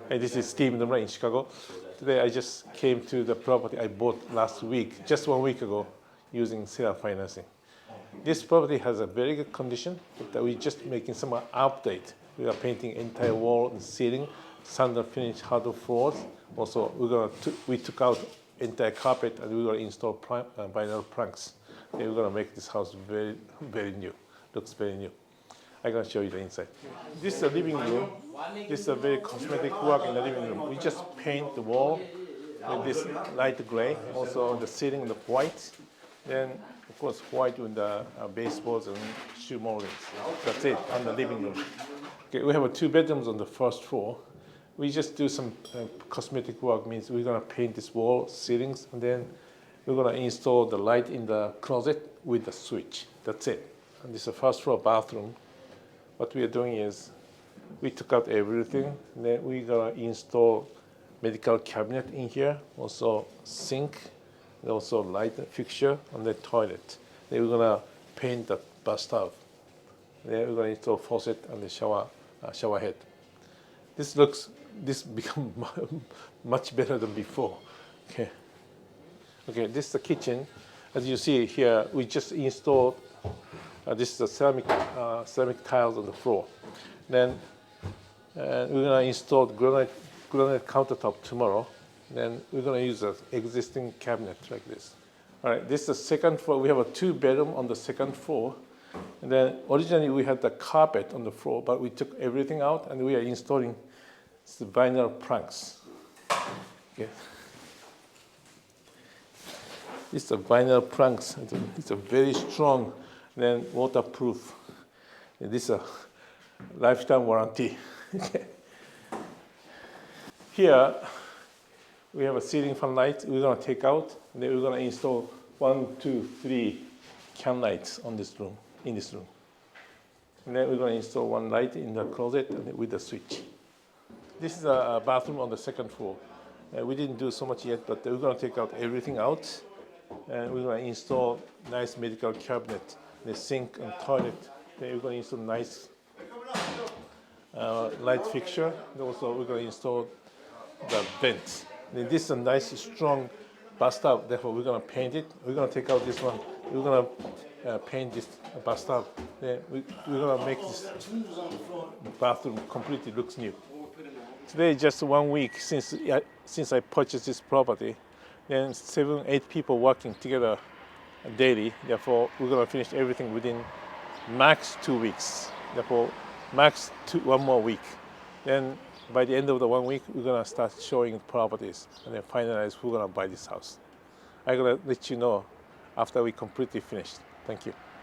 Hey, this is Steve Nomura in Chicago. Today I just came to the property I bought last week, just 1 week ago, using seller financing. This property has a very good condition, but we're just making some update. We are painting entire wall and ceiling, sandal finish hardwood floors. Also, we took out entire carpet and we're gonna install vinyl planks. And we're gonna make this house very, very new. Looks very new. I'm gonna show you the inside. This is the living room. This is a very cosmetic work in the living room. We just paint the wall with this light gray, also the ceiling the white. Then, of course, white with the baseboards and shoe moldings. That's it on the living room. Okay, we have 2 bedrooms on the first floor. We just do some cosmetic work, means we're gonna paint this wall, ceilings, and then we're gonna install the light in the closet with the switch. That's it. And this is the first floor bathroom. What we are doing is we took out everything, and then we're gonna install medical cabinet in here, also sink, and also light fixture on the toilet. Then we're gonna paint the bathtub. Then we're gonna install faucet and the shower head. This become much better than before. Okay, this is the kitchen. As you see here, we just installed. This is the ceramic tiles on the floor. Then we're gonna install granite countertop tomorrow. Then we're gonna use an existing cabinet like this. All right, this is the second floor. We have a 2 bedroom on the second floor. And then originally we had the carpet on the floor, but we took everything out and we are installing the vinyl planks. Okay. It's the vinyl planks. It's a very strong, then waterproof. And this is a lifetime warranty. Here we have a ceiling fan light we're gonna take out, and then we're gonna install 1, 2, 3 can lights in this room. And then we're gonna install 1 light in the closet with the switch. This is a bathroom on the second floor. We didn't do so much yet, but we're gonna take out everything out, and we're gonna install nice medical cabinet, the sink and toilet. Then we're gonna install nice light fixture. And also we're gonna install the vents. Then this is a nice strong bathtub. Therefore we're gonna paint it. We're gonna take out this one. We're gonna paint this bathtub. Then we're gonna make this bathroom completely looks new. Today is just 1 week since I purchased this property. Then 7, 8 people working together daily. Therefore, we're gonna finish everything within max 2 weeks. Therefore, max 1 more week. Then by the end of the 1 week, we're gonna start showing properties and then finalize who's gonna buy this house. I'm gonna let you know after we completely finished. Thank you.